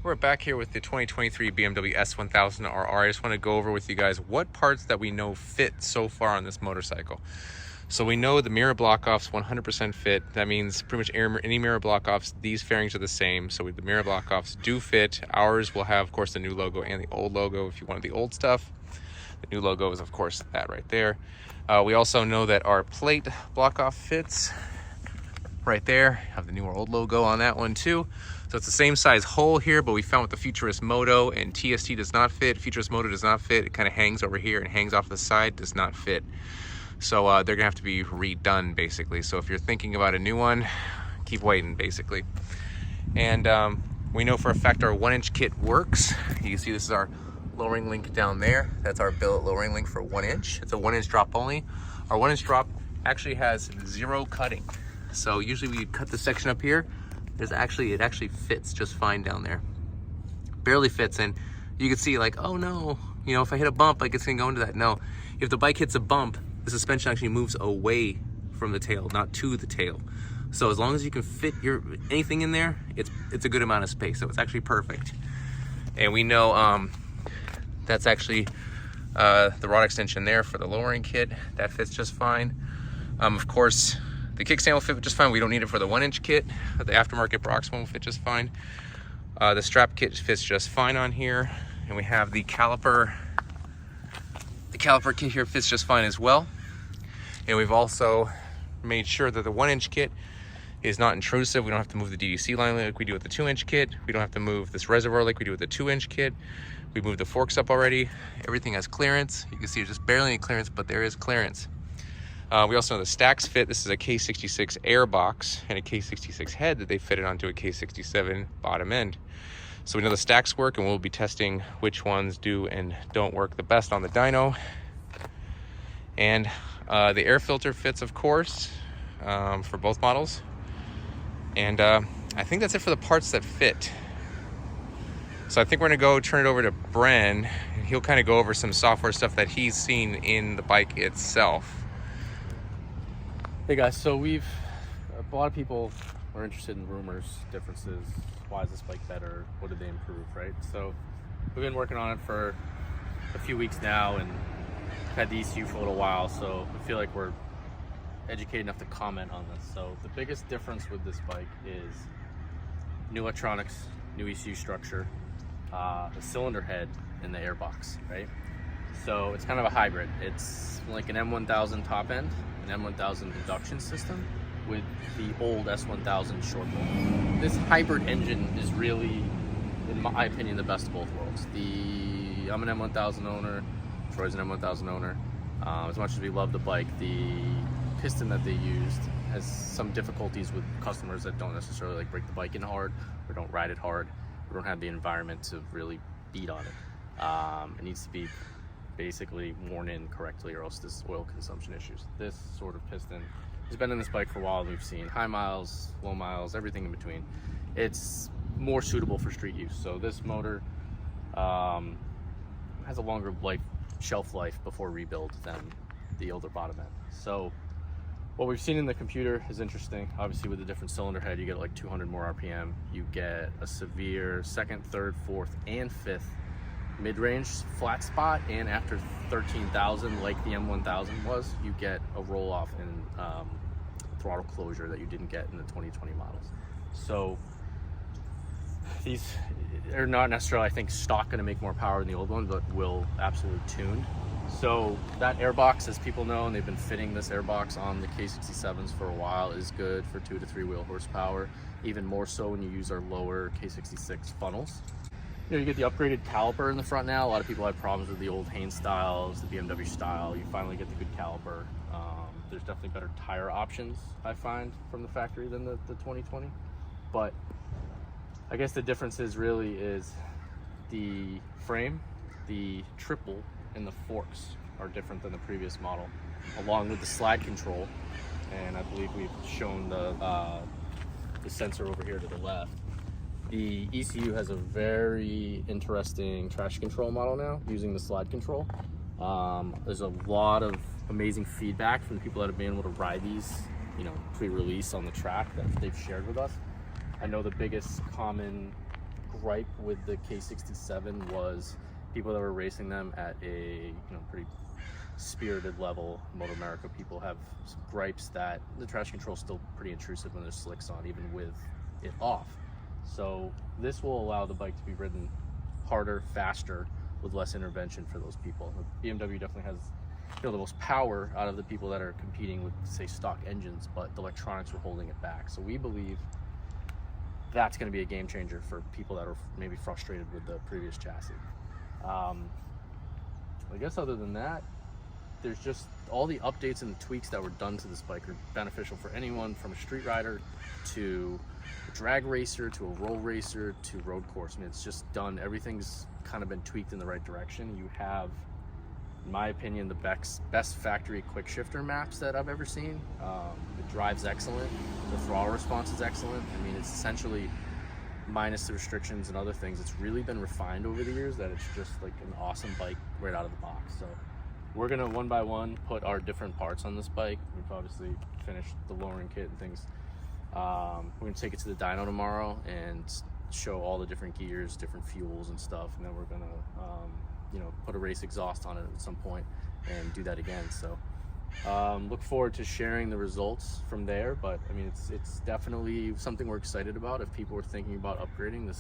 We're back here with the 2023 BMW S1000RR. I just want to go over with you guys what parts that we know fit so far on this motorcycle. So we know the mirror block-offs 100% fit. That means pretty much any mirror block-offs, these fairings are the same. So the mirror block-offs do fit. Ours will have, of course, the new logo and the old logo if you wanted the old stuff. The new logo is, of course, that right there. We also know that our plate block-off fits right there. Have the new or old logo on that one too. So it's the same size hole here, but we found with the Futurist Moto and TST does not fit. Futurist Moto does not fit. It kind of hangs over here and hangs off the side, does not fit. So they're gonna have to be redone basically. So if you're thinking about a new one, keep waiting basically. And we know for a fact our 1-inch kit works. You can see this is our lowering link down there. That's our billet lowering link for 1 inch. It's a 1-inch drop only. Our 1-inch drop actually has 0 cutting. So usually we cut the section up here. It actually fits just fine down there. Barely fits in. You can see like, oh no, you know, if I hit a bump, like it's gonna go into that. No, if the bike hits a bump, the suspension actually moves away from the tail, not to the tail. So as long as you can fit anything in there, it's a good amount of space. So it's actually perfect. And we know that's actually the rod extension there for the lowering kit. That fits just fine. Of course, the kickstand will fit just fine. We don't need it for the 1-inch kit. The aftermarket Brox one will fit just fine. The strap kit fits just fine on here. And we have the caliper. The caliper kit here fits just fine as well. And we've also made sure that the 1-inch kit is not intrusive. We don't have to move the DDC line like we do with the 2-inch kit. We don't have to move this reservoir like we do with the 2-inch kit. We moved the forks up already. Everything has clearance. You can see there's just barely any clearance, but there is clearance. We also know the stacks fit. This is a K66 air box and a K66 head that they fitted onto a K67 bottom end. So we know the stacks work, and we'll be testing which ones do and don't work the best on the dyno. And the air filter fits, of course, for both models. And I think that's it for the parts that fit. So I think we're gonna go turn it over to Bren, and he'll kind of go over some software stuff that he's seen in the bike itself. Hey guys, so a lot of people are interested in rumors, differences, why is this bike better, what did they improve, right? So we've been working on it for a few weeks now and had the ECU for a little while, so I feel like we're educated enough to comment on this. So the biggest difference with this bike is new electronics, new ECU structure, the cylinder head, and the airbox, right? So it's kind of a hybrid. It's like an M1000 top end, an M1000 induction system with the old S1000 short bolt. This hybrid engine is really, in my opinion, the best of both worlds. I'm an M1000 owner, Troy's an M1000 owner. As much as we love the bike, the piston that they used has some difficulties with customers that don't necessarily like break the bike in hard or don't ride it hard or don't have the environment to really beat on it. It needs to be basically worn in correctly, or else there's oil consumption issues. This sort of piston has been in this bike for a while. We've seen high miles, low miles, everything in between. It's more suitable for street use. So this motor has a longer shelf life before rebuild than the older bottom end. So what we've seen in the computer is interesting. Obviously with the different cylinder head, you get like 200 more RPM. You get a severe 2nd, 3rd, 4th, and 5th mid-range flat spot, and after 13,000 like the M1000 was, you get a roll-off and throttle closure that you didn't get in the 2020 models. So these are not necessarily, I think, stock going to make more power than the old one, but will absolutely tuned. So that airbox, as people know, and they've been fitting this airbox on the K67s for a while, is good for 2 to 3 wheel horsepower, even more so when you use our lower K66 funnels. You know, you get the upgraded caliper in the front now. A lot of people had problems with the old Haynes styles, the BMW style. You finally get the good caliper. There's definitely better tire options, I find, from the factory than the 2020. But I guess the difference is the frame, the triple, and the forks are different than the previous model, along with the slide control. And I believe we've shown the sensor over here to the left. The ECU has a very interesting traction control model now, using the slide control. There's a lot of amazing feedback from the people that have been able to ride these, you know, pre-release on the track that they've shared with us. I know the biggest common gripe with the K67 was people that were racing them at a pretty spirited level. Moto America people have some gripes that the traction control is still pretty intrusive when there's slicks on, even with it off. So this will allow the bike to be ridden harder, faster, with less intervention for those people. BMW definitely has the most power out of the people that are competing with, say, stock engines, but the electronics were holding it back. So we believe that's going to be a game changer for people that are maybe frustrated with the previous chassis. I guess other than that, there's just all the updates and the tweaks that were done to this bike are beneficial for anyone from a street rider to a drag racer to a roll racer to road course. I mean, it's just done. Everything's kind of been tweaked in the right direction. You have, in my opinion, the best factory quick shifter maps that I've ever seen. It drives excellent. The throttle response is excellent. I mean, it's essentially, minus the restrictions and other things, it's really been refined over the years that it's just like an awesome bike right out of the box. So we're gonna one by one put our different parts on this bike. We've obviously finished the lowering kit and things. We're gonna take it to the dyno tomorrow and show all the different gears, different fuels and stuff, and then we're gonna put a race exhaust on it at some point and do that again. So look forward to sharing the results from there. But I mean, it's definitely something we're excited about. If people are thinking about upgrading,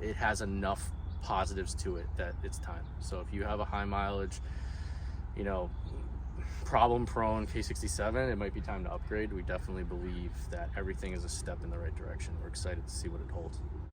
it has enough positives to it that it's time. So if you have a high mileage, problem prone K67, it might be time to upgrade. We definitely believe that everything is a step in the right direction. We're excited to see what it holds.